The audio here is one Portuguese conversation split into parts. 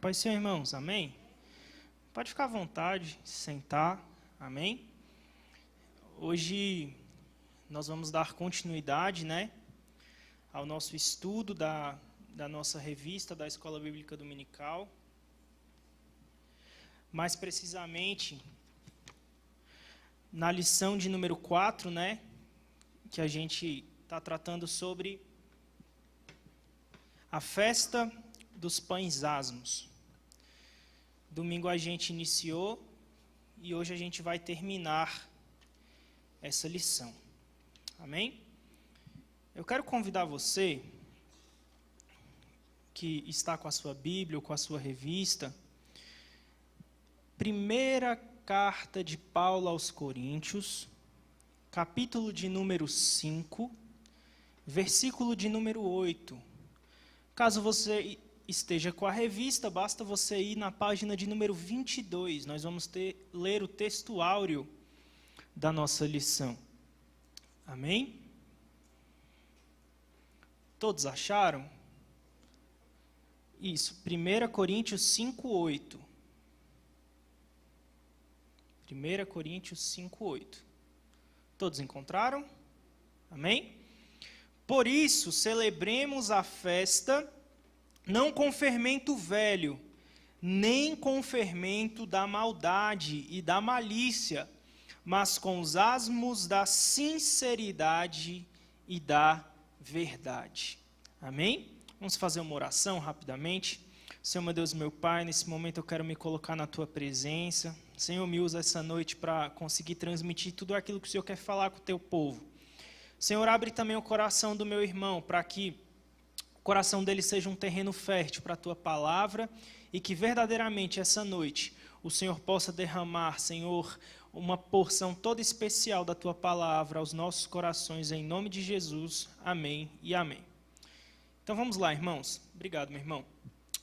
Paz do Senhor, irmãos, amém? Pode ficar à vontade, se sentar, amém? Hoje nós vamos dar continuidade, ao nosso estudo da nossa revista da Escola Bíblica Dominical. Mais precisamente, na lição de número 4, que a gente está tratando sobre a festa dos pães asmos. Domingo a gente iniciou e hoje a gente vai terminar essa lição. Amém? Eu quero convidar você que está com a sua Bíblia ou com a sua revista, primeira carta de Paulo aos Coríntios, capítulo de número 5, versículo de número 8. Caso você esteja com a revista, basta você ir na página de número 22. Nós vamos ler o texto áureo da nossa lição. Amém? Todos acharam? Isso, 1 Coríntios 5, 8. 1 Coríntios 5, 8. Todos encontraram? Amém? Por isso, celebremos a festa, não com fermento velho, nem com fermento da maldade e da malícia, mas com os asmos da sinceridade e da verdade. Amém? Vamos fazer uma oração rapidamente. Senhor, meu Deus, meu Pai, nesse momento eu quero me colocar na Tua presença. Senhor, me usa essa noite para conseguir transmitir tudo aquilo que o Senhor quer falar com o Teu povo. Senhor, abre também o coração do meu irmão, para que o coração dele seja um terreno fértil para a Tua palavra e que verdadeiramente essa noite o Senhor possa derramar, Senhor, uma porção toda especial da Tua palavra aos nossos corações, em nome de Jesus. Amém e amém. Então vamos lá, irmãos. Obrigado, meu irmão.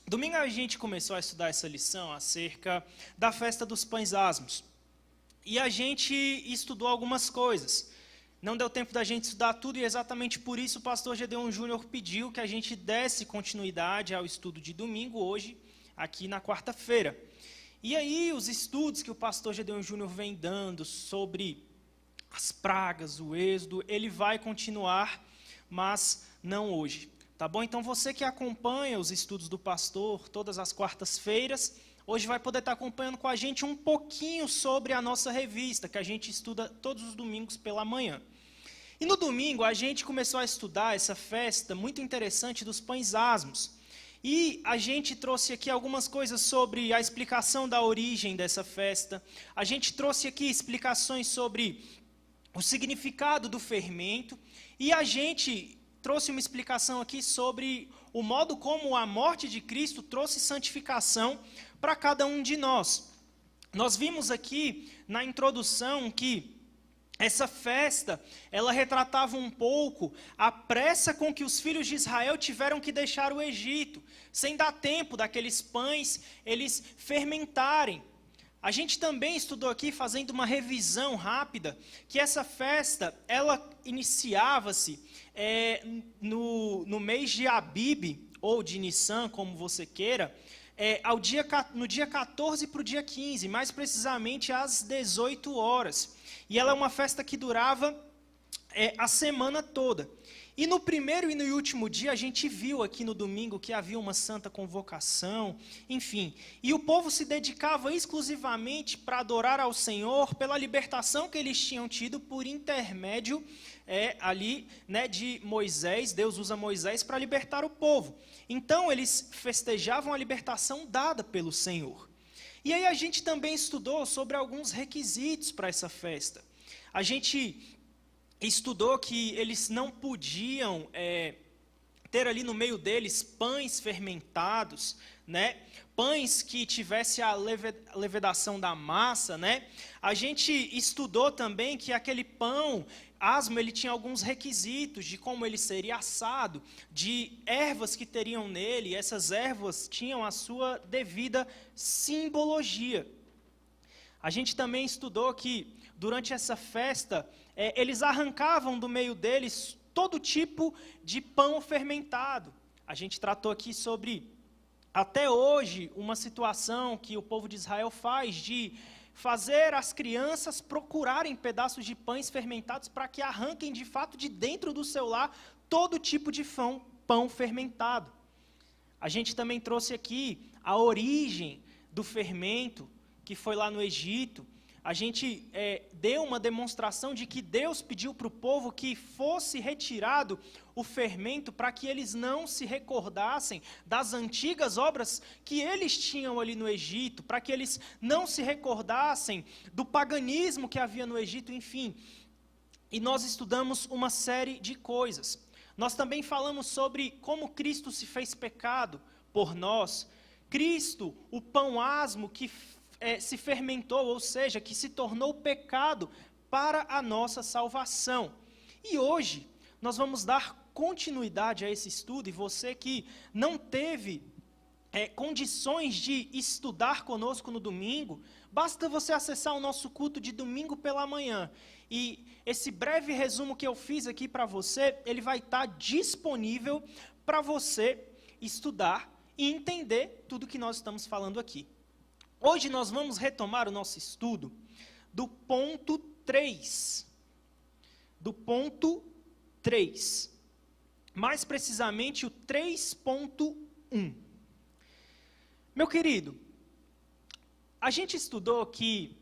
Domingo a gente começou a estudar essa lição acerca da festa dos pães asmos. E a gente estudou algumas coisas. Não deu tempo da gente estudar tudo e exatamente por isso o pastor Gedeon Júnior pediu que a gente desse continuidade ao estudo de domingo, hoje, aqui na quarta-feira. E aí os estudos que o pastor Gedeon Júnior vem dando sobre as pragas, o êxodo, ele vai continuar, mas não hoje. Tá bom? Então você que acompanha os estudos do pastor todas as quartas-feiras, hoje vai poder estar acompanhando com a gente um pouquinho sobre a nossa revista, que a gente estuda todos os domingos pela manhã. E no domingo a gente começou a estudar essa festa muito interessante dos pães asmos. E a gente trouxe aqui algumas coisas sobre a explicação da origem dessa festa. A gente trouxe aqui explicações sobre o significado do fermento. E a gente trouxe uma explicação aqui sobre o modo como a morte de Cristo trouxe santificação para cada um de nós. Nós vimos aqui na introdução que essa festa, ela retratava um pouco a pressa com que os filhos de Israel tiveram que deixar o Egito, sem dar tempo daqueles pães eles fermentarem. A gente também estudou aqui, fazendo uma revisão rápida, que essa festa, ela iniciava-se no mês de Abib, ou de Nissan, como você queira, no dia 14 para o dia 15, mais precisamente às 18 horas. E ela é uma festa que durava a semana toda. E no primeiro e no último dia, a gente viu aqui no domingo que havia uma santa convocação, enfim. E o povo se dedicava exclusivamente para adorar ao Senhor pela libertação que eles tinham tido por intermédio de Moisés. Deus usa Moisés para libertar o povo. Então, eles festejavam a libertação dada pelo Senhor. E aí a gente também estudou sobre alguns requisitos para essa festa. A gente estudou que eles não podiam ter ali no meio deles pães fermentados, pães que tivesse a levedação da massa, A gente estudou também que aquele pão asmo, ele tinha alguns requisitos de como ele seria assado, de ervas que teriam nele, e essas ervas tinham a sua devida simbologia. A gente também estudou que durante essa festa, eles arrancavam do meio deles todo tipo de pão fermentado. A gente tratou aqui sobre até hoje, uma situação que o povo de Israel faz de fazer as crianças procurarem pedaços de pães fermentados para que arranquem de fato de dentro do seu lar todo tipo de pão fermentado. A gente também trouxe aqui a origem do fermento, que foi lá no Egito. A gente deu uma demonstração de que Deus pediu para o povo que fosse retirado o fermento para que eles não se recordassem das antigas obras que eles tinham ali no Egito, para que eles não se recordassem do paganismo que havia no Egito, enfim. E nós estudamos uma série de coisas. Nós também falamos sobre como Cristo se fez pecado por nós. Cristo, o pão asmo que se fermentou, ou seja, que se tornou pecado para a nossa salvação. E hoje nós vamos dar continuidade a esse estudo, e você que não teve condições de estudar conosco no domingo, basta você acessar o nosso culto de domingo pela manhã, e esse breve resumo que eu fiz aqui para você, ele vai estar disponível para você estudar e entender tudo que nós estamos falando aqui. Hoje nós vamos retomar o nosso estudo do ponto 3. Do ponto 3. Mais precisamente o 3.1. Meu querido, a gente estudou que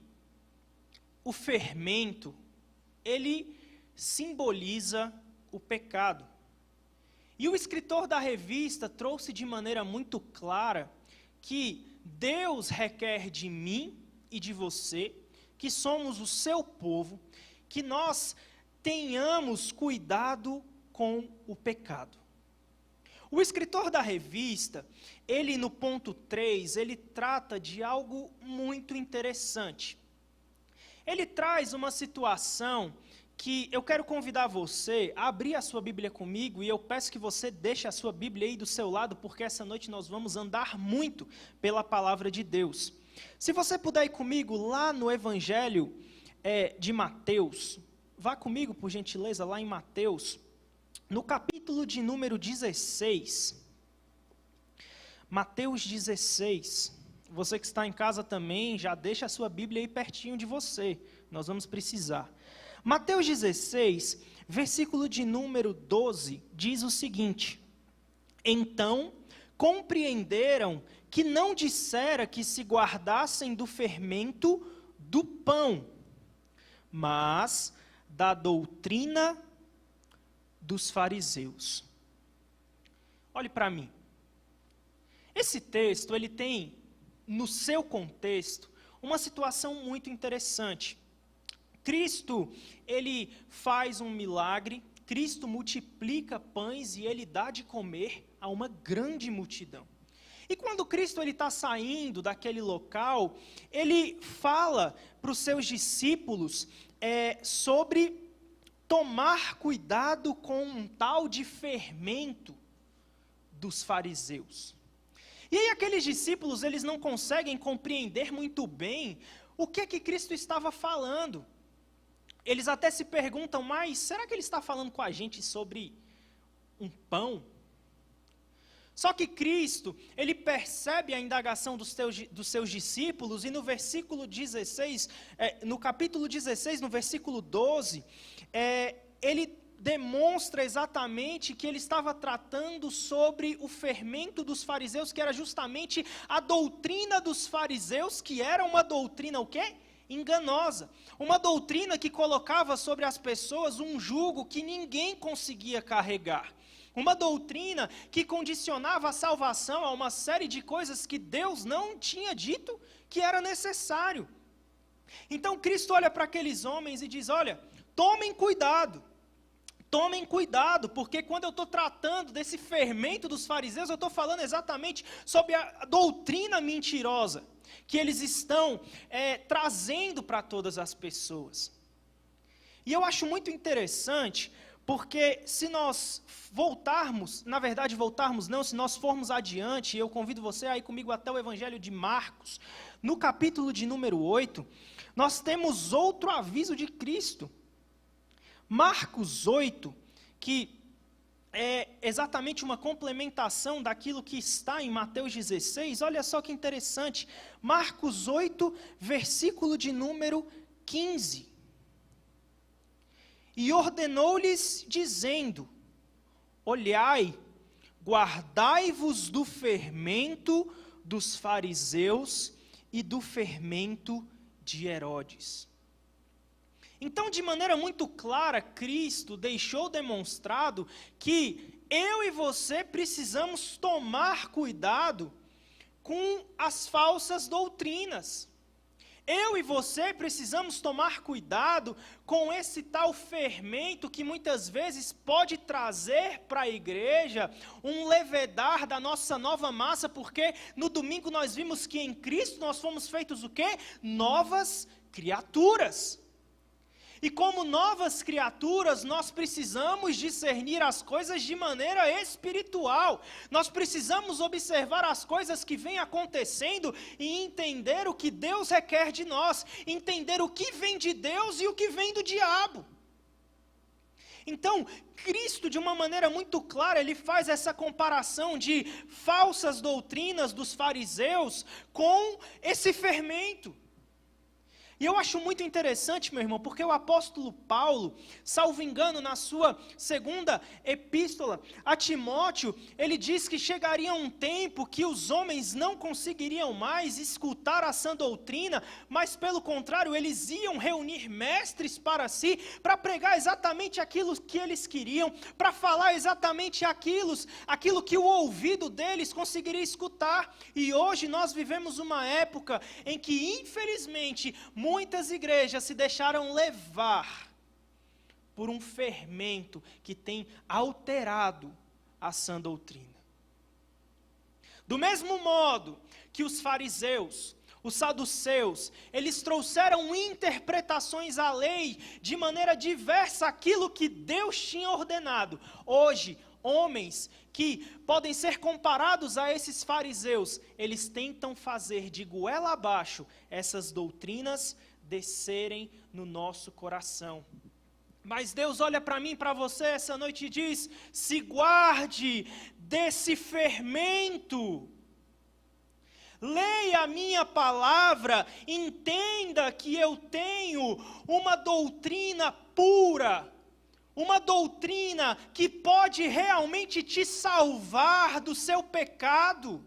o fermento, ele simboliza o pecado. E o escritor da revista trouxe de maneira muito clara que Deus requer de mim e de você, que somos o seu povo, que nós tenhamos cuidado com o pecado. O escritor da revista, ele no ponto 3, ele trata de algo muito interessante. Ele traz uma situação que eu quero convidar você a abrir a sua Bíblia comigo, e eu peço que você deixe a sua Bíblia aí do seu lado, porque essa noite nós vamos andar muito pela palavra de Deus. Se você puder ir comigo lá no Evangelho de Mateus, vá comigo, por gentileza, lá em Mateus, no capítulo de número 16. Mateus 16. Você que está em casa também, já deixa a sua Bíblia aí pertinho de você, nós vamos precisar. Mateus 16, versículo de número 12, diz o seguinte: então compreenderam que não dissera que se guardassem do fermento do pão, mas da doutrina dos fariseus. Olhe para mim. Esse texto, ele tem, no seu contexto, uma situação muito interessante. Cristo, ele faz um milagre, Cristo multiplica pães e ele dá de comer a uma grande multidão. E quando Cristo está saindo daquele local, ele fala para os seus discípulos sobre tomar cuidado com um tal de fermento dos fariseus. E aí aqueles discípulos, eles não conseguem compreender muito bem o que Cristo estava falando. Eles até se perguntam, mas será que ele está falando com a gente sobre um pão? Só que Cristo, ele percebe a indagação dos seus discípulos, e no versículo 16, no capítulo 16, no versículo 12, ele demonstra exatamente que ele estava tratando sobre o fermento dos fariseus, que era justamente a doutrina dos fariseus, que era uma doutrina o quê? Enganosa. Uma doutrina que colocava sobre as pessoas um jugo que ninguém conseguia carregar. Uma doutrina que condicionava a salvação a uma série de coisas que Deus não tinha dito que era necessário. Então Cristo olha para aqueles homens e diz, olha, tomem cuidado, porque quando eu estou tratando desse fermento dos fariseus, eu estou falando exatamente sobre a doutrina mentirosa que eles estão trazendo para todas as pessoas. E eu acho muito interessante, porque se nós voltarmos se nós formos adiante, eu convido você a ir comigo até o Evangelho de Marcos, no capítulo de número 8, nós temos outro aviso de Cristo. Marcos 8, que é exatamente uma complementação daquilo que está em Mateus 16. Olha só que interessante. Marcos 8, versículo de número 15. E ordenou-lhes, dizendo: olhai, guardai-vos do fermento dos fariseus e do fermento de Herodes. Então, de maneira muito clara, Cristo deixou demonstrado que eu e você precisamos tomar cuidado com as falsas doutrinas. Eu e você precisamos tomar cuidado com esse tal fermento que muitas vezes pode trazer para a igreja um levedar da nossa nova massa, porque no domingo nós vimos que em Cristo nós fomos feitos o quê? Novas criaturas. E como novas criaturas, nós precisamos discernir as coisas de maneira espiritual. Nós precisamos observar as coisas que vêm acontecendo e entender o que Deus requer de nós. Entender o que vem de Deus e o que vem do diabo. Então, Cristo, de uma maneira muito clara, ele faz essa comparação de falsas doutrinas dos fariseus com esse fermento. E eu acho muito interessante, meu irmão, porque o apóstolo Paulo, salvo engano, na sua segunda epístola a Timóteo, ele diz que chegaria um tempo que os homens não conseguiriam mais escutar a sã doutrina, mas pelo contrário, eles iam reunir mestres para si, para pregar exatamente aquilo que eles queriam, para falar exatamente aquilo que o ouvido deles conseguiria escutar. E hoje nós vivemos uma época em que, infelizmente, muitas igrejas se deixaram levar por um fermento que tem alterado a sã doutrina. Do mesmo modo que os fariseus, os saduceus, eles trouxeram interpretações à lei de maneira diversa àquilo que Deus tinha ordenado. Hoje, homens que podem ser comparados a esses fariseus, eles tentam fazer de goela abaixo essas doutrinas descerem no nosso coração. Mas Deus olha para mim e para você essa noite e diz: se guarde desse fermento. Leia a minha palavra, entenda que eu tenho uma doutrina pura, uma doutrina que pode realmente te salvar do seu pecado.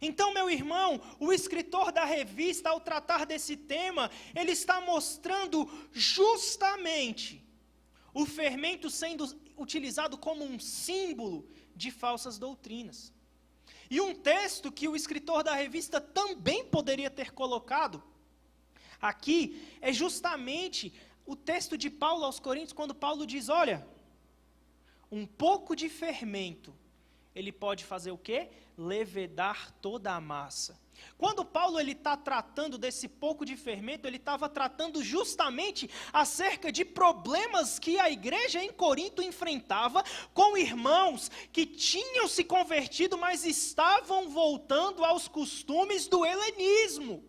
Então, meu irmão, o escritor da revista, ao tratar desse tema, ele está mostrando justamente o fermento sendo utilizado como um símbolo de falsas doutrinas. E um texto que o escritor da revista também poderia ter colocado aqui é justamente o texto de Paulo aos Coríntios, quando Paulo diz: olha, um pouco de fermento, ele pode fazer o quê? Levedar toda a massa. Quando Paulo está tratando desse pouco de fermento, ele estava tratando justamente acerca de problemas que a igreja em Corinto enfrentava com irmãos que tinham se convertido, mas estavam voltando aos costumes do helenismo.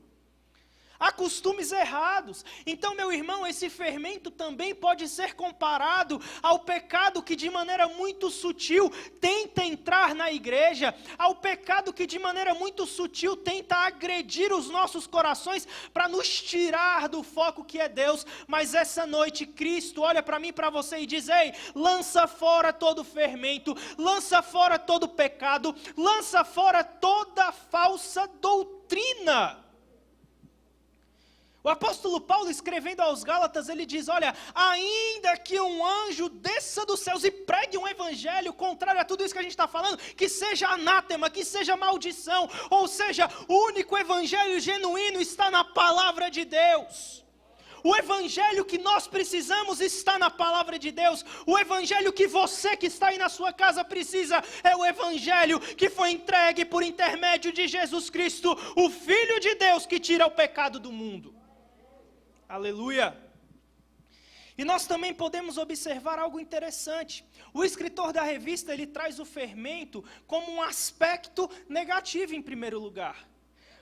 Há costumes errados. Então, meu irmão, esse fermento também pode ser comparado ao pecado que de maneira muito sutil tenta entrar na igreja, ao pecado que de maneira muito sutil tenta agredir os nossos corações para nos tirar do foco que é Deus. Mas essa noite Cristo olha para mim e para você e diz: ei, lança fora todo fermento, lança fora todo pecado, lança fora toda falsa doutrina. O apóstolo Paulo, escrevendo aos Gálatas, ele diz: olha, ainda que um anjo desça dos céus e pregue um evangelho contrário a tudo isso que a gente está falando, que seja anátema, que seja maldição, ou seja, o único evangelho genuíno está na palavra de Deus. O evangelho que nós precisamos está na palavra de Deus. O evangelho que você que está aí na sua casa precisa é o evangelho que foi entregue por intermédio de Jesus Cristo, o Filho de Deus que tira o pecado do mundo. Aleluia! E nós também podemos observar algo interessante. O escritor da revista, ele traz o fermento como um aspecto negativo em primeiro lugar.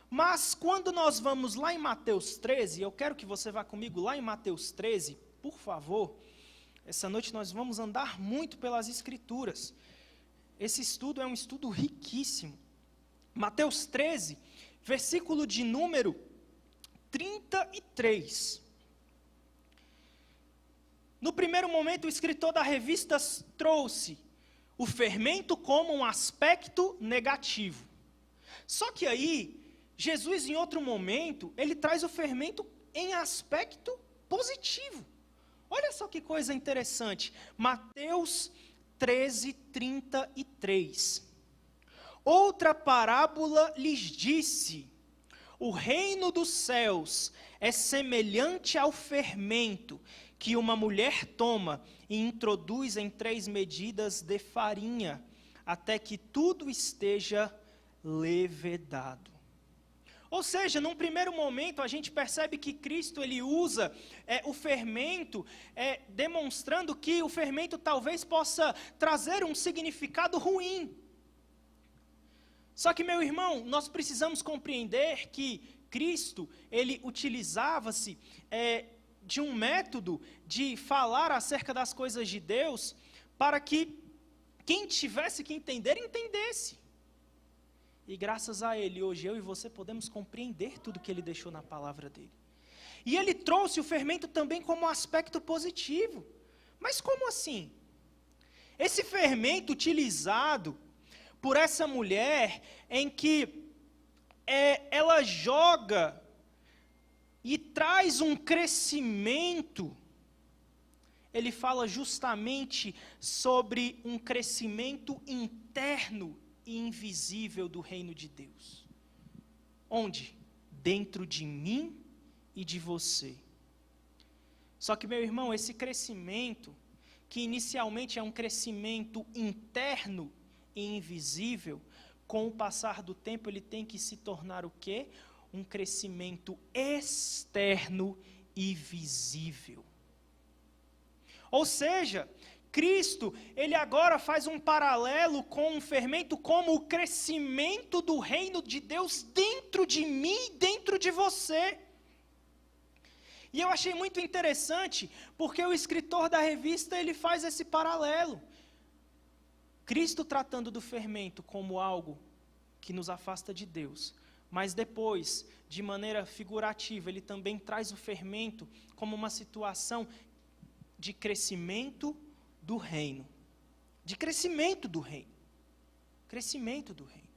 Mas quando nós vamos lá em Mateus 13, eu quero que você vá comigo lá em Mateus 13, por favor. Essa noite nós vamos andar muito pelas Escrituras. Esse estudo é um estudo riquíssimo. Mateus 13, versículo de número 33. No primeiro momento, o escritor da revista trouxe o fermento como um aspecto negativo. Só que aí, Jesus, em outro momento, ele traz o fermento em aspecto positivo. Olha só que coisa interessante. Mateus 13, 33. Outra parábola lhes disse: o reino dos céus é semelhante ao fermento que uma mulher toma e introduz em 3 medidas de farinha, até que tudo esteja levedado. Ou seja, num primeiro momento, a gente percebe que Cristo ele usa o fermento, demonstrando que o fermento talvez possa trazer um significado ruim. Só que, meu irmão, nós precisamos compreender que Cristo, ele utilizava-se de um método de falar acerca das coisas de Deus, para que quem tivesse que entender, entendesse. E graças a Ele, hoje eu e você podemos compreender tudo que Ele deixou na palavra dEle. E Ele trouxe o fermento também como um aspecto positivo. Mas como assim? Esse fermento utilizado por essa mulher, em que ela joga e traz um crescimento, ele fala justamente sobre um crescimento interno e invisível do reino de Deus. Onde? Dentro de mim e de você. Só que, meu irmão, esse crescimento, que inicialmente é um crescimento interno e invisível, com o passar do tempo ele tem que se tornar o quê? Um crescimento externo e visível. Ou seja, Cristo, ele agora faz um paralelo com um fermento como o crescimento do reino de Deus dentro de mim e dentro de você. E eu achei muito interessante, porque o escritor da revista, ele faz esse paralelo. Cristo tratando do fermento como algo que nos afasta de Deus, mas depois, de maneira figurativa, ele também traz o fermento como uma situação de crescimento do reino. De crescimento do reino. Crescimento do reino.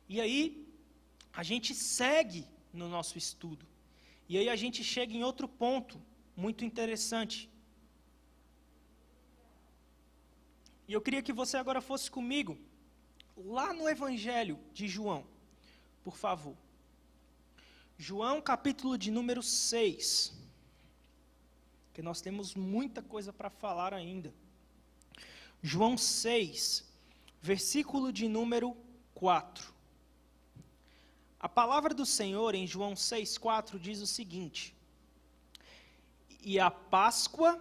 E aí, a gente segue no nosso estudo. E aí a gente chega em outro ponto muito interessante. E eu queria que você agora fosse comigo, lá no Evangelho de João, por favor. João, capítulo de número 6. Porque nós temos muita coisa para falar ainda. João 6, versículo de número 4. A palavra do Senhor em João 6,4 diz o seguinte: e a Páscoa,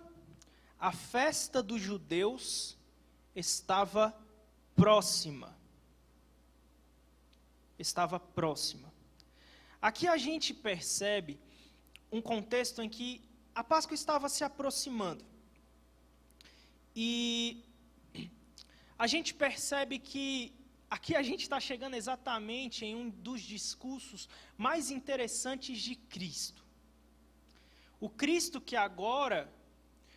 a festa dos judeus, estava próxima. Estava próxima. Aqui a gente percebe um contexto em que a Páscoa estava se aproximando. E a gente percebe que aqui a gente está chegando exatamente em um dos discursos mais interessantes de Cristo. O Cristo que agora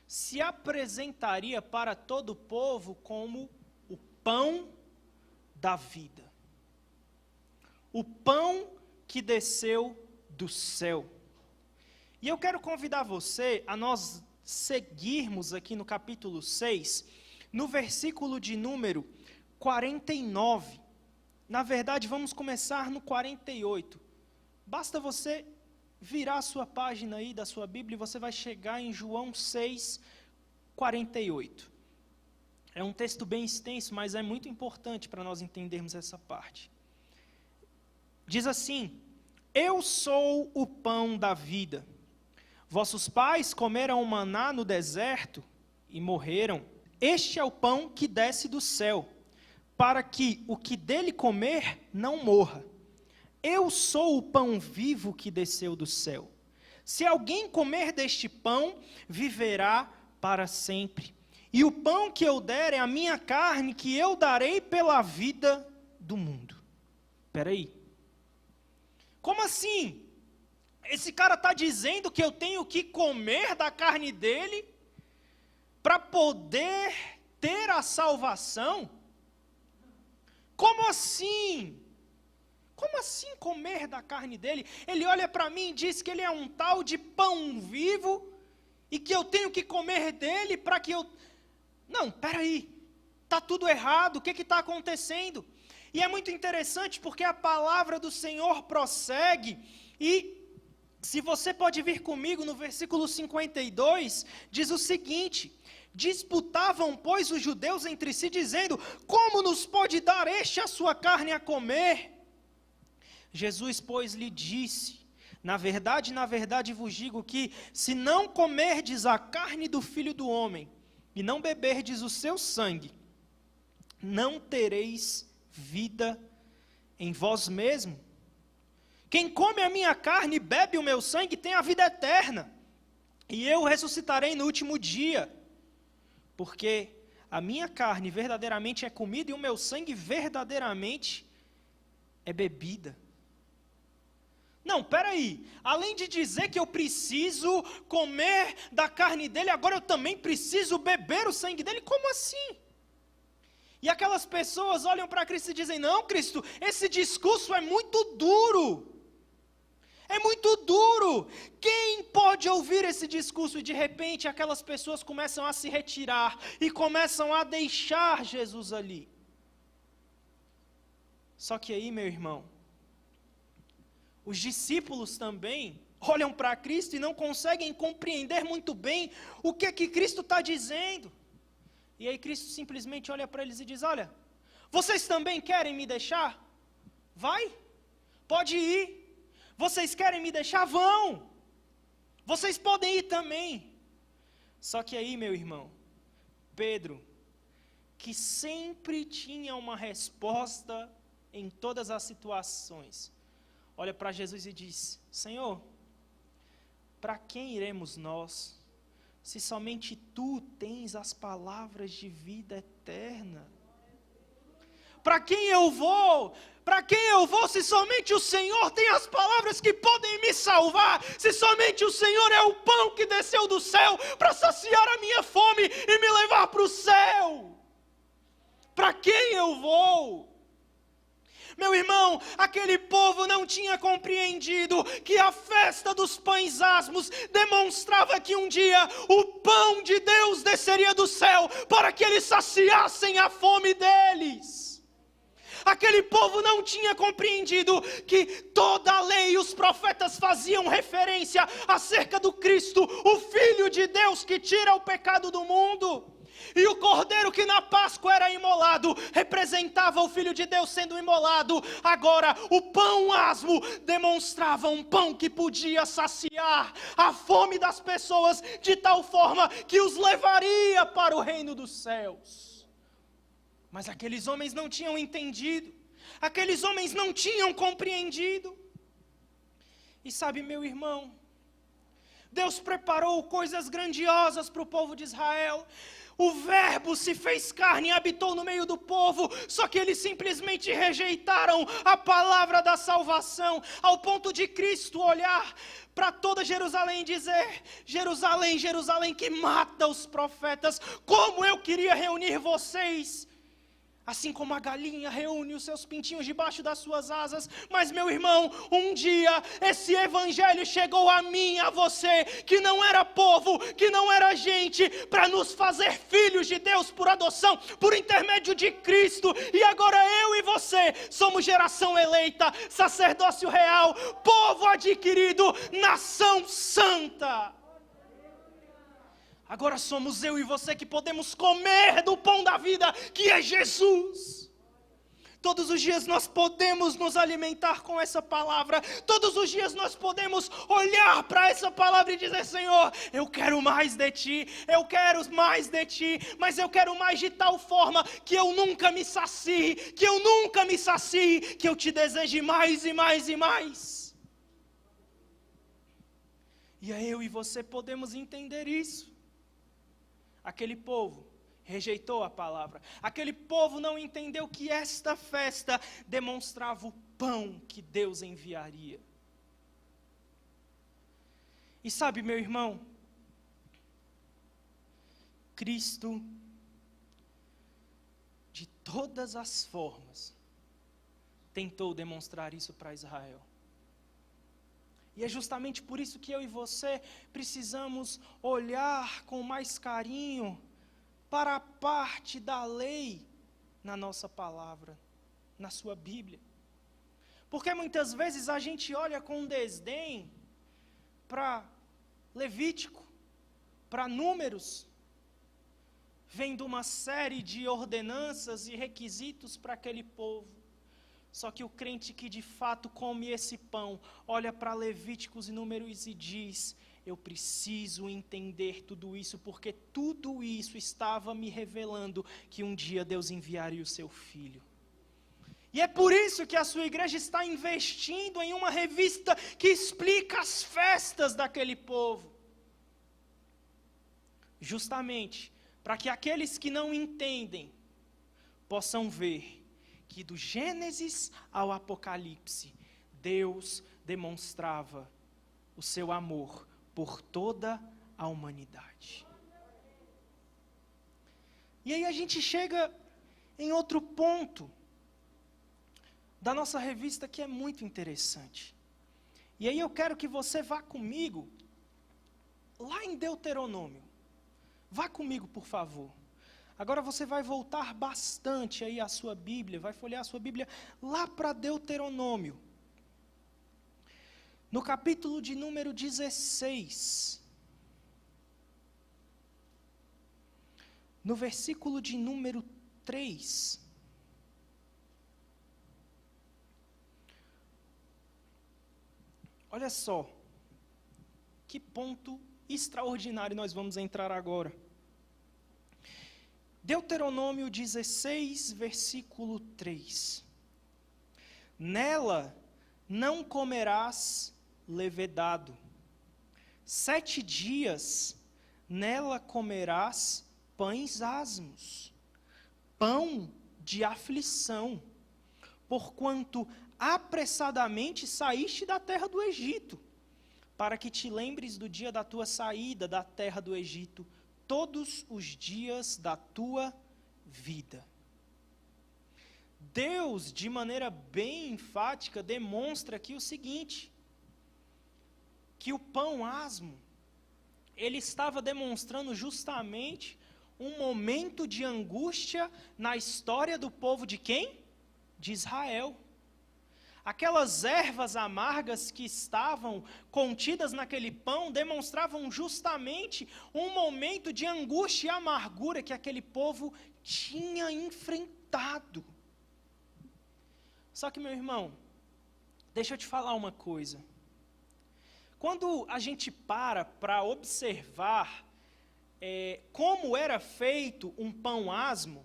se apresentaria para todo o povo como o pão da vida. O pão que desceu do céu. E eu quero convidar você a nós seguirmos aqui no capítulo 6, no versículo de número 49. Na verdade, vamos começar no 48. Basta você virar a sua página aí da sua Bíblia e você vai chegar em João 6, 48. É um texto bem extenso, mas é muito importante para nós entendermos essa parte. Diz assim: eu sou o pão da vida. Vossos pais comeram o maná no deserto e morreram. Este é o pão que desce do céu, para que o que dele comer não morra. Eu sou o pão vivo que desceu do céu. Se alguém comer deste pão, viverá para sempre. E o pão que eu der é a minha carne, que eu darei pela vida do mundo. Espera aí. Como assim? Esse cara está dizendo que eu tenho que comer da carne dele para poder ter a salvação? Como assim? Como assim comer da carne dele? Ele olha para mim e diz que ele é um tal de pão vivo e que eu tenho que comer dele para que eu... Não, peraí, está tudo errado, o que está acontecendo? E é muito interessante porque a palavra do Senhor prossegue e, se você pode vir comigo no versículo 52, diz o seguinte: disputavam, pois, os judeus entre si, dizendo, como nos pode dar este a sua carne a comer? Jesus, pois, lhe disse, na verdade vos digo que, se não comerdes a carne do Filho do Homem, e não beberdes o seu sangue, não tereis vida em vós mesmo. Quem come a minha carne e bebe o meu sangue tem a vida eterna, e eu ressuscitarei no último dia, porque a minha carne verdadeiramente é comida e o meu sangue verdadeiramente é bebida. Não, peraí, além de dizer que eu preciso comer da carne dele, agora eu também preciso beber o sangue dele? Como assim? E aquelas pessoas olham para Cristo e dizem, não, Cristo, esse discurso é muito duro. É muito duro. Quem pode ouvir esse discurso? E de repente aquelas pessoas começam a se retirar e começam a deixar Jesus ali. Só que aí, meu irmão, os discípulos também olham para Cristo e não conseguem compreender muito bem o que é que Cristo está dizendo. E aí Cristo simplesmente olha para eles e diz, olha, vocês também querem me deixar? Vai, pode ir. Vocês querem me deixar? Vão. Vocês podem ir também. Só que aí, meu irmão, Pedro, que sempre tinha uma resposta em todas as situações, olha para Jesus e diz, Senhor, para quem iremos nós, se somente Tu tens as palavras de vida eterna? Para quem eu vou? Para quem eu vou se somente o Senhor tem as palavras que podem me salvar? Se somente o Senhor é o pão que desceu do céu para saciar a minha fome e me levar para o céu? Para quem eu vou? Meu irmão, aquele povo não tinha compreendido que a festa dos pães asmos demonstrava que um dia o pão de Deus desceria do céu para que eles saciassem a fome deles. Aquele povo não tinha compreendido que toda a lei e os profetas faziam referência acerca do Cristo, o Filho de Deus que tira o pecado do mundo. E o cordeiro que na Páscoa era imolado, representava o Filho de Deus sendo imolado. Agora, o pão asmo demonstrava um pão que podia saciar a fome das pessoas, de tal forma que os levaria para o reino dos céus. Mas aqueles homens não tinham entendido, aqueles homens não tinham compreendido. E sabe, meu irmão, Deus preparou coisas grandiosas para o povo de Israel. O Verbo se fez carne e habitou no meio do povo, só que eles simplesmente rejeitaram a palavra da salvação, ao ponto de Cristo olhar para toda Jerusalém e dizer, Jerusalém, Jerusalém, que mata os profetas, como eu queria reunir vocês, assim como a galinha reúne os seus pintinhos debaixo das suas asas. Mas, meu irmão, um dia esse evangelho chegou a mim, a você, que não era povo, que não era gente, para nos fazer filhos de Deus por adoção, por intermédio de Cristo. E agora eu e você somos geração eleita, sacerdócio real, povo adquirido, nação santa. Agora somos eu e você que podemos comer do pão da vida, que é Jesus. Todos os dias nós podemos nos alimentar com essa palavra. Todos os dias nós podemos olhar para essa palavra e dizer, Senhor, eu quero mais de Ti, eu quero mais de Ti, mas eu quero mais de tal forma que eu nunca me sacie, que eu te deseje mais e mais e mais. E aí eu e você podemos entender isso. Aquele povo rejeitou a palavra. Aquele povo não entendeu que esta festa demonstrava o pão que Deus enviaria. E sabe, meu irmão, Cristo, de todas as formas, tentou demonstrar isso para Israel. E é justamente por isso que eu e você precisamos olhar com mais carinho para a parte da lei na nossa palavra, na sua Bíblia. Porque muitas vezes a gente olha com desdém para Levítico, para Números, vendo uma série de ordenanças e requisitos para aquele povo. Só que o crente que de fato come esse pão, olha para Levíticos e Números e diz: eu preciso entender tudo isso, porque tudo isso estava me revelando que um dia Deus enviaria o seu Filho. E é por isso que a sua igreja está investindo em uma revista que explica as festas daquele povo. Justamente para que aqueles que não entendem possam ver que do Gênesis ao Apocalipse, Deus demonstrava o seu amor por toda a humanidade. E aí a gente chega em outro ponto da nossa revista que é muito interessante. E aí eu quero que você vá comigo lá em Deuteronômio. Vá comigo, por favor. Agora você vai voltar bastante aí a sua Bíblia, vai folhear a sua Bíblia lá para Deuteronômio. No capítulo de número 16. No versículo de número 3. Olha só, que ponto extraordinário nós vamos entrar agora. Deuteronômio 16, versículo 3. Nela não comerás levedado. 7 dias nela comerás pães asmos, pão de aflição, porquanto apressadamente saíste da terra do Egito, para que te lembres do dia da tua saída da terra do Egito, todos os dias da tua vida. Deus, de maneira bem enfática, demonstra aqui o seguinte, que o pão asmo, ele estava demonstrando justamente um momento de angústia na história do povo de quem? De Israel. Aquelas ervas amargas que estavam contidas naquele pão demonstravam justamente um momento de angústia e amargura que aquele povo tinha enfrentado. Só que, meu irmão, deixa eu te falar uma coisa. Quando a gente para observar como era feito um pão asmo,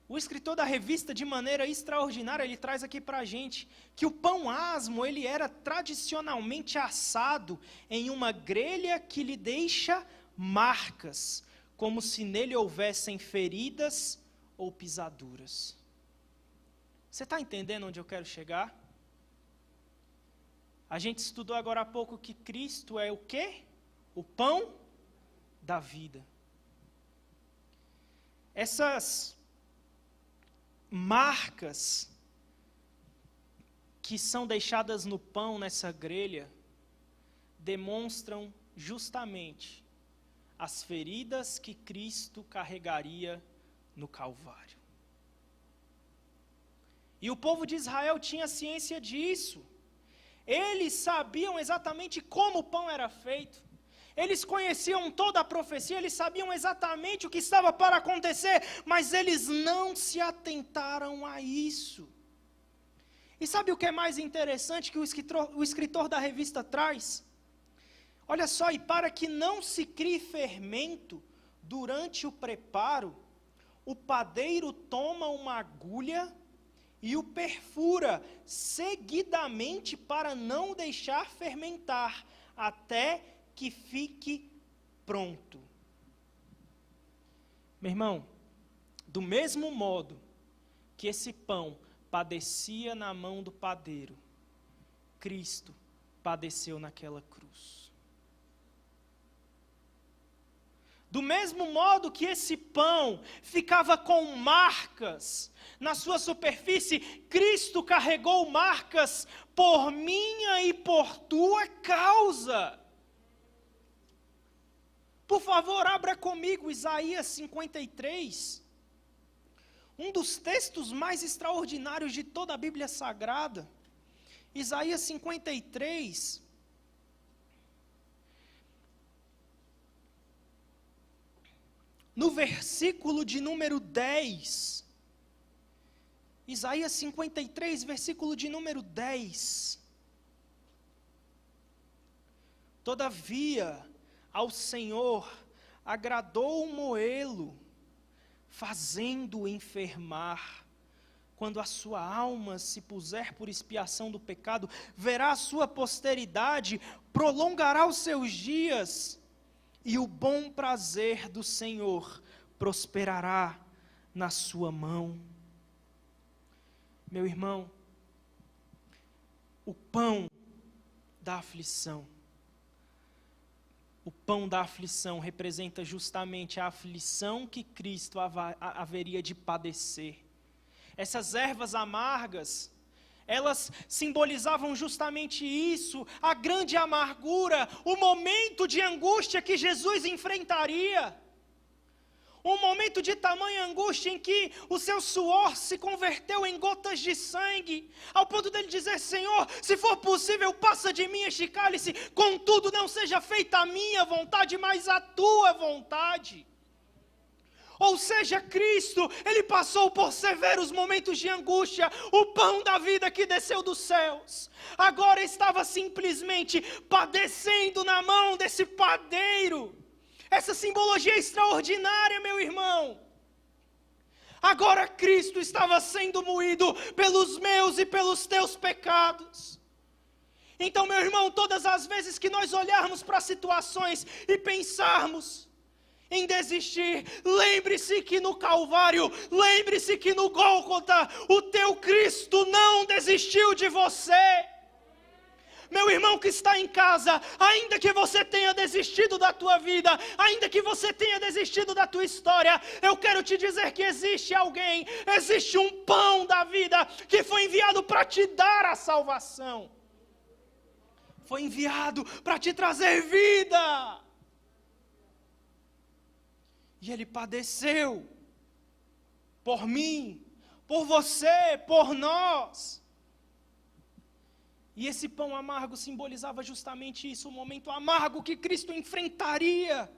o escritor da revista, de maneira extraordinária, ele traz aqui para a gente que o pão asmo, ele era tradicionalmente assado em uma grelha que lhe deixa marcas, como se nele houvessem feridas ou pisaduras. Você está entendendo onde eu quero chegar? A gente estudou agora há pouco que Cristo é o quê? O pão da vida. Essas marcas que são deixadas no pão, nessa grelha, demonstram justamente as feridas que Cristo carregaria no Calvário. E o povo de Israel tinha ciência disso. Eles sabiam exatamente como o pão era feito. Eles conheciam toda a profecia, eles sabiam exatamente o que estava para acontecer, mas eles não se atentaram a isso. E sabe o que é mais interessante que o escritor da revista traz? Olha só, e para que não se crie fermento durante o preparo, o padeiro toma uma agulha e o perfura seguidamente para não deixar fermentar, até que fique pronto. Meu irmão, do mesmo modo que esse pão padecia na mão do padeiro, Cristo padeceu naquela cruz. Do mesmo modo que esse pão ficava com marcas na sua superfície, Cristo carregou marcas por minha e por tua causa. Por favor, abra comigo Isaías 53. Um dos textos mais extraordinários de toda a Bíblia Sagrada. Isaías 53. No versículo de número 10. Isaías 53, versículo de número 10. Todavia, ao Senhor agradou moê-lo, fazendo-o enfermar. Quando a sua alma se puser por expiação do pecado, verá a sua posteridade, prolongará os seus dias, e o bom prazer do Senhor prosperará na sua mão. Meu irmão, o pão da aflição. O pão da aflição representa justamente a aflição que Cristo haveria de padecer. Essas ervas amargas, elas simbolizavam justamente isso, a grande amargura, o momento de angústia que Jesus enfrentaria. Um momento de tamanha angústia em que o seu suor se converteu em gotas de sangue, ao ponto dele dizer: Senhor, se for possível, passa de mim este cálice, contudo não seja feita a minha vontade, mas a tua vontade. Ou seja, Cristo, Ele passou por severos momentos de angústia, o pão da vida que desceu dos céus, agora estava simplesmente padecendo na mão desse padeiro. Essa simbologia é extraordinária, meu irmão. Agora Cristo estava sendo moído pelos meus e pelos teus pecados. Então, meu irmão, todas as vezes que nós olharmos para situações e pensarmos em desistir, lembre-se que no Calvário, lembre-se que no Gólgota, o teu Cristo não desistiu de você. Meu irmão que está em casa, ainda que você tenha desistido da tua vida, ainda que você tenha desistido da tua história, eu quero te dizer que existe alguém, existe um pão da vida que foi enviado para te dar a salvação. Foi enviado para te trazer vida. E Ele padeceu por mim, por você, por nós. E esse pão amargo simbolizava justamente isso, o momento amargo que Cristo enfrentaria.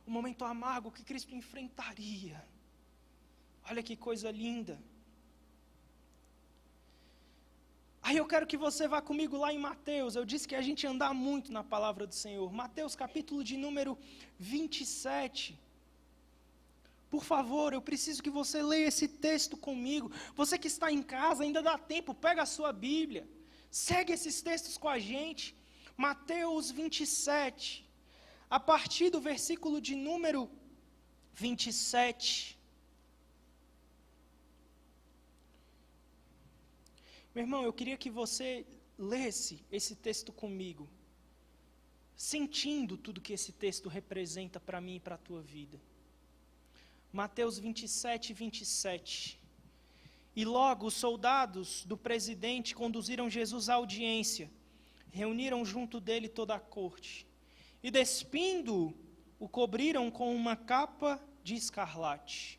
O momento amargo que Cristo enfrentaria. Olha que coisa linda. Aí eu quero que você vá comigo lá em Mateus. Eu disse que a gente ia andar muito na palavra do Senhor. Mateus capítulo de número 27. Por favor, eu preciso que você leia esse texto comigo. Você que está em casa, ainda dá tempo, pega a sua Bíblia. Segue esses textos com a gente. Mateus 27, a partir do versículo de número 27. Meu irmão, eu queria que você lesse esse texto comigo, sentindo tudo que esse texto representa para mim e para a tua vida. Mateus 27, 27. E logo os soldados do presidente conduziram Jesus à audiência, reuniram junto dele toda a corte, e despindo-o, o cobriram com uma capa de escarlate,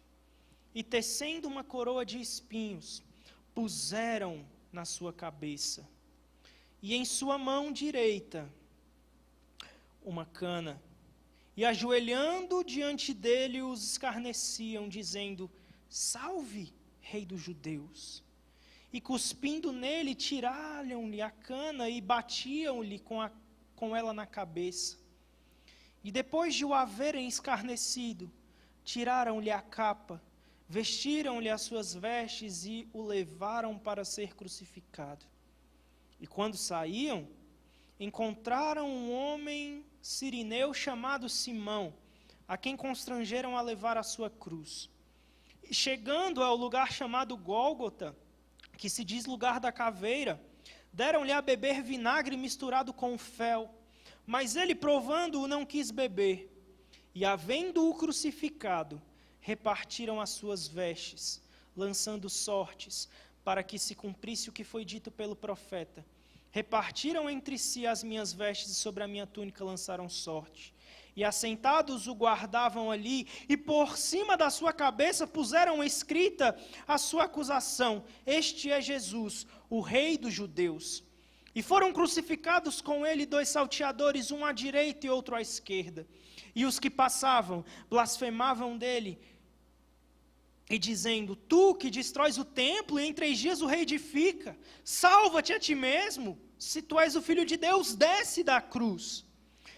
e tecendo uma coroa de espinhos, puseram na sua cabeça, e em sua mão direita uma cana, e ajoelhando diante dele os escarneciam, dizendo: Salve, Rei dos Judeus. E cuspindo nele, tiraram-lhe a cana e batiam-lhe com ela na cabeça. E depois de o haverem escarnecido, tiraram-lhe a capa, vestiram-lhe as suas vestes e o levaram para ser crucificado. E quando saíam, encontraram um homem cirineu chamado Simão, a quem constrangeram a levar a sua cruz. E chegando ao lugar chamado Gólgota, que se diz lugar da caveira, deram-lhe a beber vinagre misturado com fel, mas ele, provando-o, não quis beber. E, havendo-o crucificado, repartiram as suas vestes, lançando sortes, para que se cumprisse o que foi dito pelo profeta. Repartiram entre si as minhas vestes, e sobre a minha túnica lançaram sorte. E assentados o guardavam ali, e por cima da sua cabeça puseram escrita a sua acusação: Este é Jesus, o Rei dos Judeus. E foram crucificados com ele 2 salteadores, um à direita e outro à esquerda. E os que passavam blasfemavam dele, e dizendo: Tu que destróis o templo, e em 3 dias o reedifica, salva-te a ti mesmo, se tu és o Filho de Deus, desce da cruz.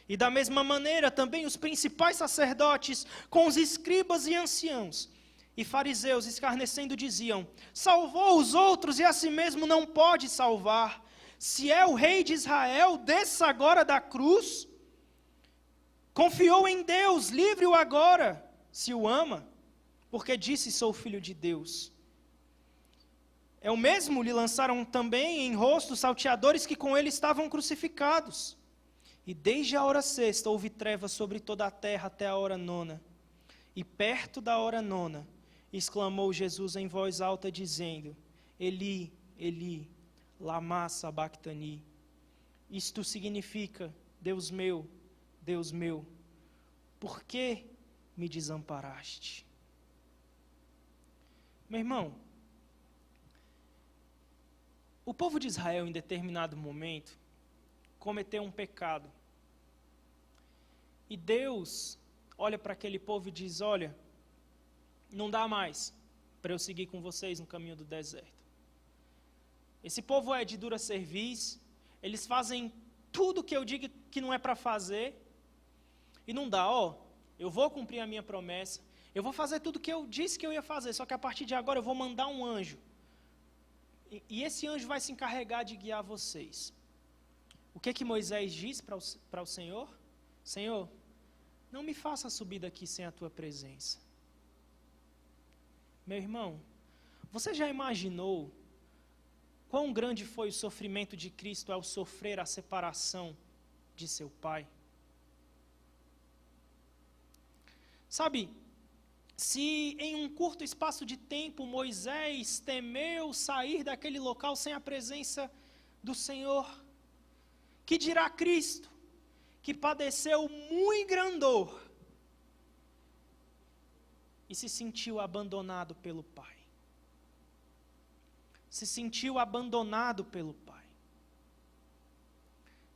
E da mesma maneira também os principais sacerdotes, com os escribas e anciãos, e fariseus, escarnecendo, diziam: Salvou os outros e a si mesmo não pode salvar. Se é o rei de Israel, desça agora da cruz. Confiou em Deus, livre-o agora, se o ama, porque disse: Sou filho de Deus. É o mesmo lhe lançaram também em rosto salteadores que com ele estavam crucificados. E desde a hora 6ª houve trevas sobre toda a terra até a hora 9ª. E perto da hora 9ª, exclamou Jesus em voz alta, dizendo: Eli, Eli, lama sabactani. Isto significa: Deus meu, por que me desamparaste? Meu irmão, o povo de Israel, em determinado momento, cometeu um pecado. E Deus olha para aquele povo e diz: Olha, não dá mais para eu seguir com vocês no caminho do deserto. Esse povo é de dura cerviz, eles fazem tudo que eu digo que não é para fazer, e não dá. Eu vou cumprir a minha promessa, eu vou fazer tudo que eu disse que eu ia fazer, só que a partir de agora eu vou mandar um anjo, e esse anjo vai se encarregar de guiar vocês. O que Moisés diz para o Senhor? Senhor, não me faça subir daqui sem a tua presença. Meu irmão, você já imaginou quão grande foi o sofrimento de Cristo ao sofrer a separação de seu Pai? Sabe, se em um curto espaço de tempo Moisés temeu sair daquele local sem a presença do Senhor, que dirá Cristo, que padeceu muito grande dor e se sentiu abandonado pelo Pai. Se sentiu abandonado pelo Pai.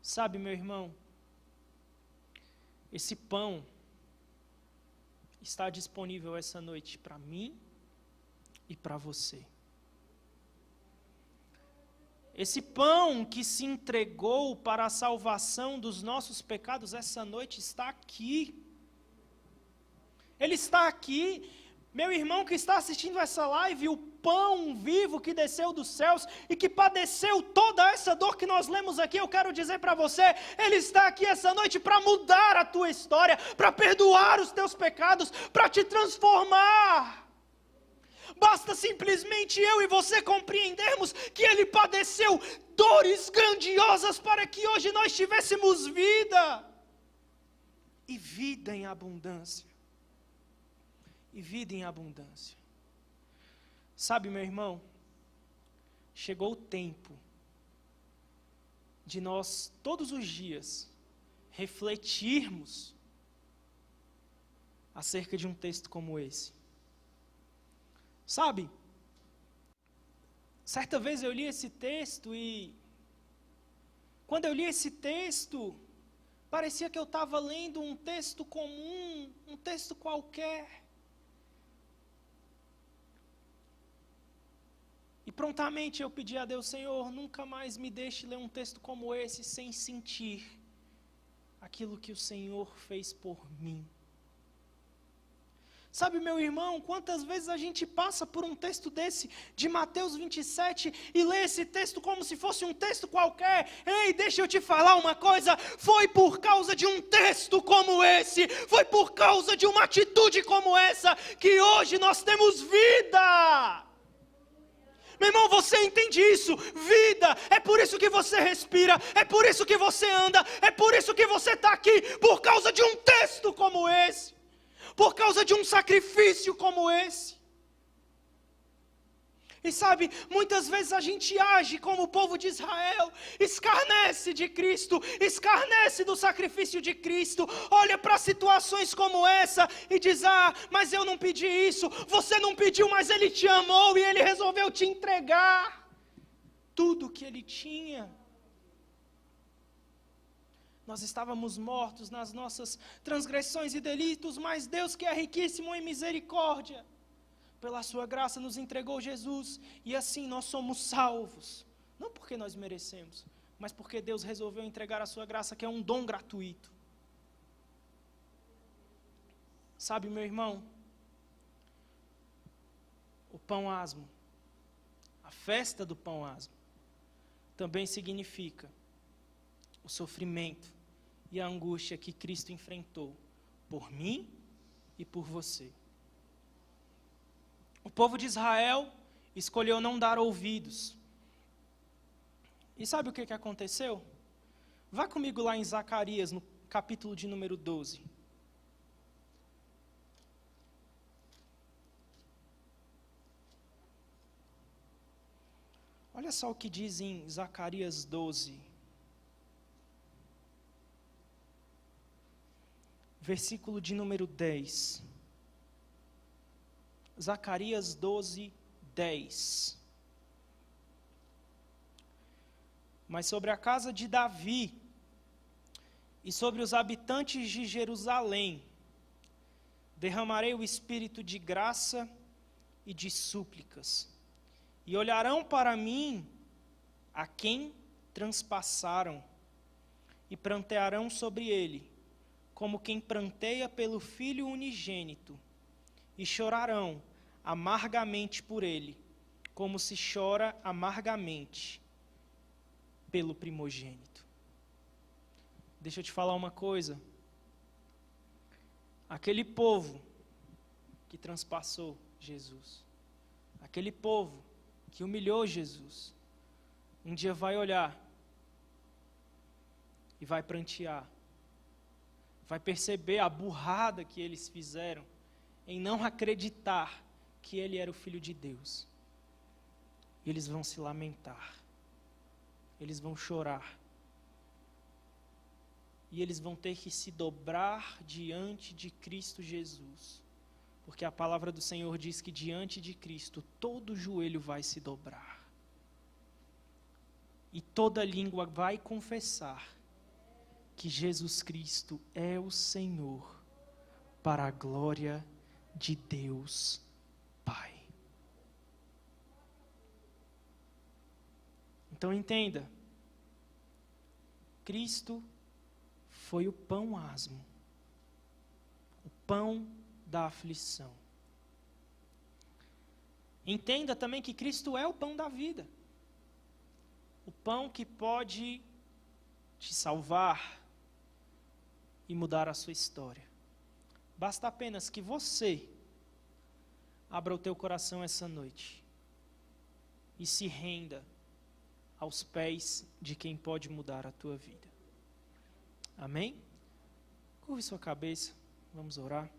Sabe, meu irmão, esse pão está disponível essa noite para mim e para você. Esse pão que se entregou para a salvação dos nossos pecados, essa noite está aqui. Ele está aqui. Meu irmão que está assistindo essa live, o pão vivo que desceu dos céus e que padeceu toda essa dor que nós lemos aqui, eu quero dizer para você, ele está aqui essa noite para mudar a tua história, para perdoar os teus pecados, para te transformar. Basta simplesmente eu e você compreendermos que ele padeceu dores grandiosas para que hoje nós tivéssemos vida. E vida em abundância. E vida em abundância. Sabe, meu irmão, chegou o tempo de nós, todos os dias, refletirmos acerca de um texto como esse. Sabe, certa vez eu li esse texto e, quando eu li esse texto, parecia que eu estava lendo um texto comum, um texto qualquer. E prontamente eu pedi a Deus: Senhor, nunca mais me deixe ler um texto como esse sem sentir aquilo que o Senhor fez por mim. Sabe, meu irmão, quantas vezes a gente passa por um texto desse, de Mateus 27, e lê esse texto como se fosse um texto qualquer. Ei, deixa eu te falar uma coisa, foi por causa de um texto como esse, foi por causa de uma atitude como essa, que hoje nós temos vida. Meu irmão, você entende isso? Vida, é por isso que você respira, é por isso que você anda, é por isso que você está aqui, por causa de um texto como esse. Por causa de um sacrifício como esse. E sabe, muitas vezes a gente age como o povo de Israel, escarnece de Cristo, escarnece do sacrifício de Cristo, olha para situações como essa e diz, mas eu não pedi isso, você não pediu, mas Ele te amou e Ele resolveu te entregar tudo o que Ele tinha. Nós estávamos mortos nas nossas transgressões e delitos, mas Deus, que é riquíssimo em misericórdia, pela sua graça nos entregou Jesus, e assim nós somos salvos. Não porque nós merecemos, mas porque Deus resolveu entregar a sua graça, que é um dom gratuito. Sabe, meu irmão, o pão asmo, a festa do pão asmo, também significa o sofrimento e a angústia que Cristo enfrentou por mim e por você. O povo de Israel escolheu não dar ouvidos. E sabe o que aconteceu? Vá comigo lá em Zacarias, no capítulo de número 12. Olha só o que diz em Zacarias 12. Versículo de número 10. Zacarias 12, 10. Mas sobre a casa de Davi e sobre os habitantes de Jerusalém, derramarei o espírito de graça e de súplicas, e olharão para mim a quem transpassaram, e prantearão sobre ele, como quem pranteia pelo filho unigênito, e chorarão amargamente por ele, como se chora amargamente pelo primogênito. Deixa eu te falar uma coisa. Aquele povo que transpassou Jesus, aquele povo que humilhou Jesus, um dia vai olhar e vai prantear, vai perceber a burrada que eles fizeram em não acreditar que Ele era o Filho de Deus. E eles vão se lamentar, eles vão chorar, e eles vão ter que se dobrar diante de Cristo Jesus, porque a palavra do Senhor diz que diante de Cristo todo joelho vai se dobrar, e toda língua vai confessar que Jesus Cristo é o Senhor, para a glória de Deus Pai. Então entenda, Cristo foi o pão asmo, o pão da aflição. Entenda também que Cristo é o pão da vida, o pão que pode te salvar e mudar a sua história. Basta apenas que você abra o teu coração essa noite e se renda aos pés de quem pode mudar a tua vida. Amém? Curve sua cabeça, vamos orar.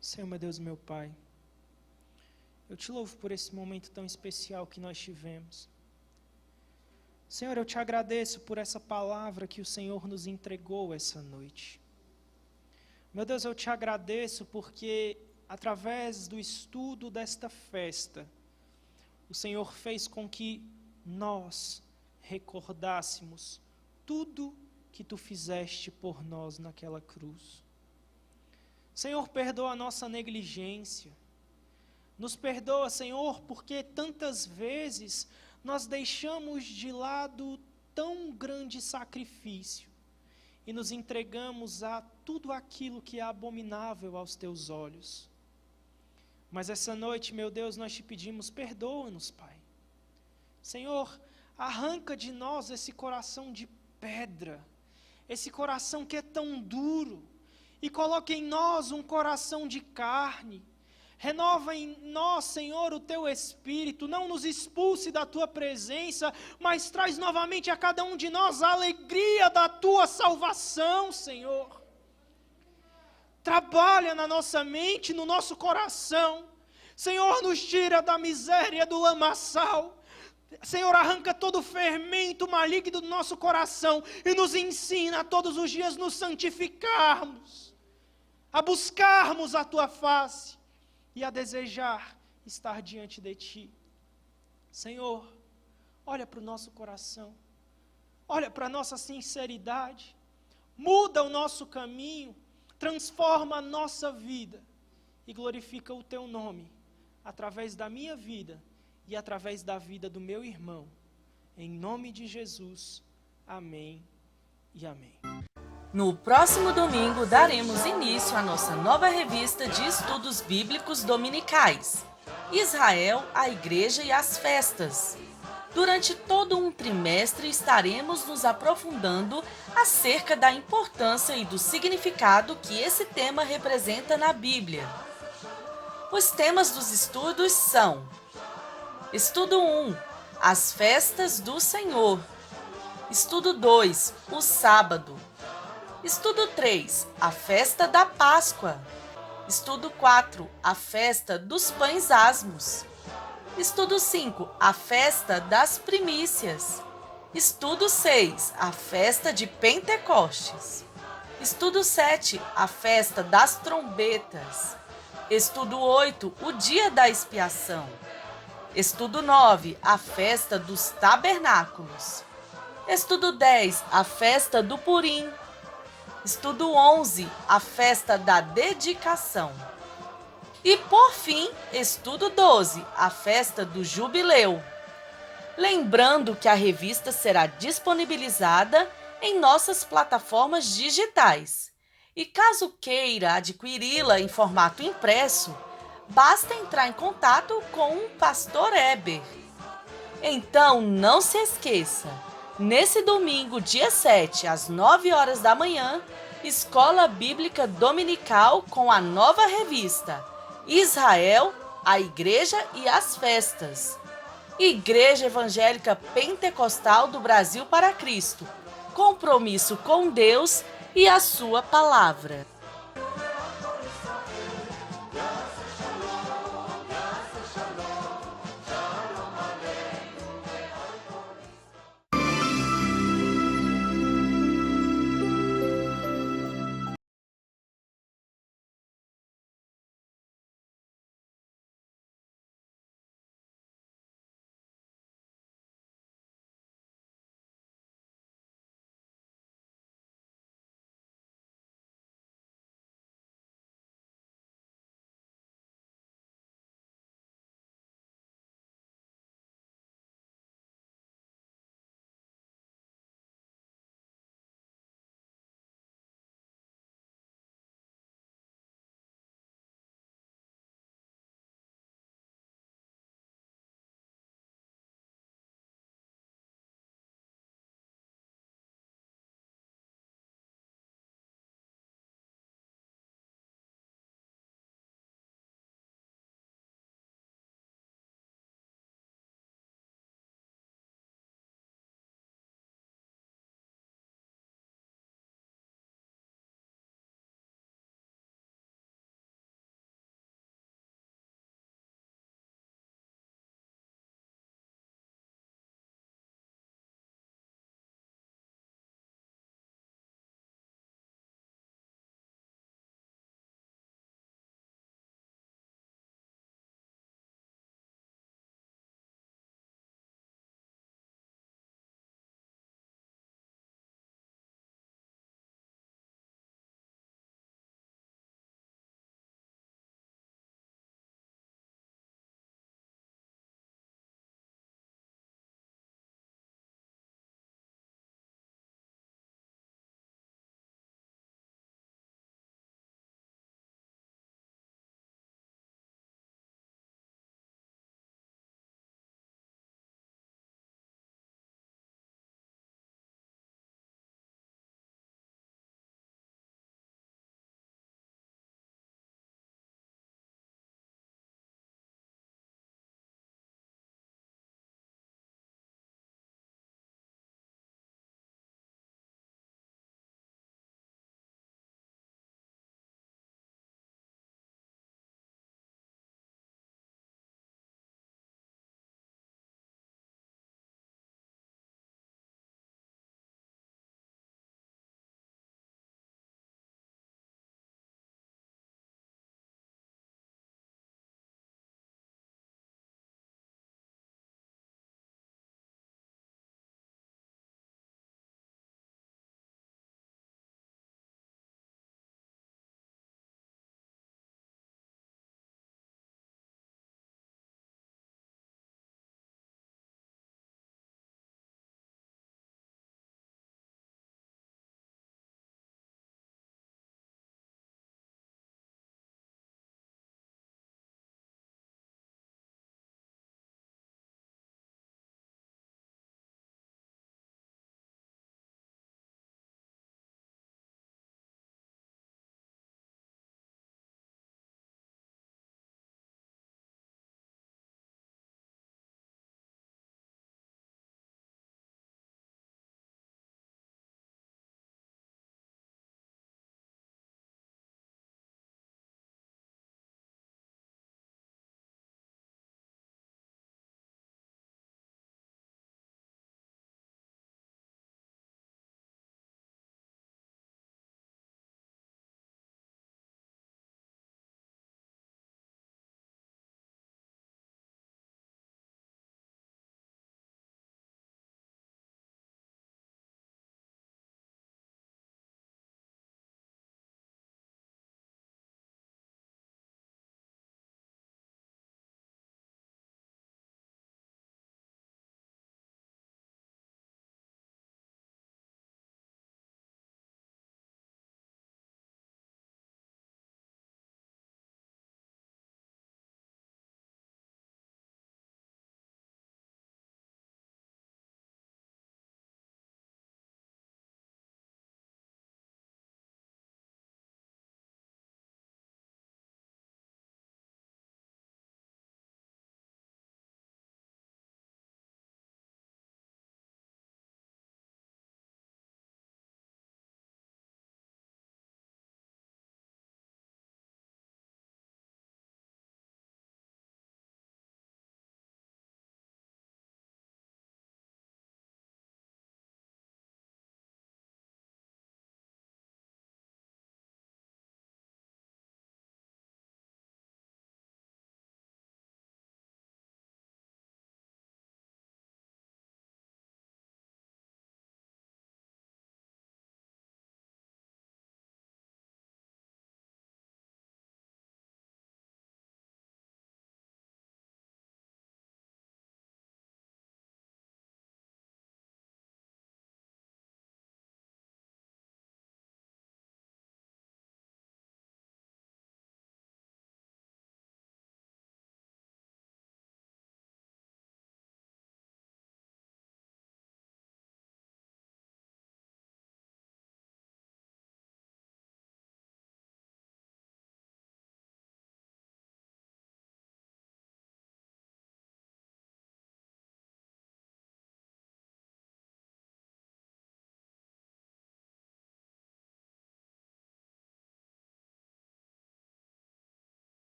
Senhor, meu Deus, meu Pai, eu te louvo por esse momento tão especial que nós tivemos. Senhor, eu te agradeço por essa palavra que o Senhor nos entregou essa noite. Meu Deus, eu te agradeço porque, através do estudo desta festa, o Senhor fez com que nós recordássemos tudo que Tu fizeste por nós naquela cruz. Senhor, perdoa a nossa negligência. Nos perdoa, Senhor, porque tantas vezes nós deixamos de lado tão grande sacrifício e nos entregamos a tudo aquilo que é abominável aos teus olhos. Mas essa noite, meu Deus, nós te pedimos, perdoa-nos, Pai. Senhor, arranca de nós esse coração de pedra, esse coração que é tão duro, e coloca em nós um coração de carne. Renova em nós, Senhor, o teu Espírito, não nos expulse da tua presença, mas traz novamente a cada um de nós a alegria da tua salvação, Senhor. Trabalha na nossa mente, no nosso coração. Senhor, nos tira da miséria do lamaçal. Senhor, arranca todo o fermento maligno do nosso coração e nos ensina a todos os dias nos santificarmos, a buscarmos a tua face e a desejar estar diante de ti. Senhor, olha para o nosso coração, olha para a nossa sinceridade, muda o nosso caminho, transforma a nossa vida e glorifica o teu nome através da minha vida e através da vida do meu irmão. Em nome de Jesus, amém e amém. No próximo domingo, daremos início à nossa nova revista de estudos bíblicos dominicais, Israel, a Igreja e as Festas. Durante todo um trimestre, estaremos nos aprofundando acerca da importância e do significado que esse tema representa na Bíblia. Os temas dos estudos são: Estudo 1, as Festas do Senhor. Estudo 2, o Sábado. Estudo 3, a Festa da Páscoa. Estudo 4, a Festa dos Pães Asmos. Estudo 5, a Festa das Primícias. Estudo 6, a Festa de Pentecostes. Estudo 7, a Festa das Trombetas. Estudo 8, o Dia da Expiação. Estudo 9, a Festa dos Tabernáculos. Estudo 10, a Festa do Purim. Estudo 11, a Festa da Dedicação. E, por fim, estudo 12, a Festa do Jubileu. Lembrando que a revista será disponibilizada em nossas plataformas digitais. E caso queira adquiri-la em formato impresso, basta entrar em contato com o Pastor Heber. Então, não se esqueça, nesse domingo, dia 7, às 9 horas da manhã, Escola Bíblica Dominical com a nova revista Israel, a Igreja e as Festas. Igreja Evangélica Pentecostal do Brasil para Cristo. Compromisso com Deus e a sua palavra.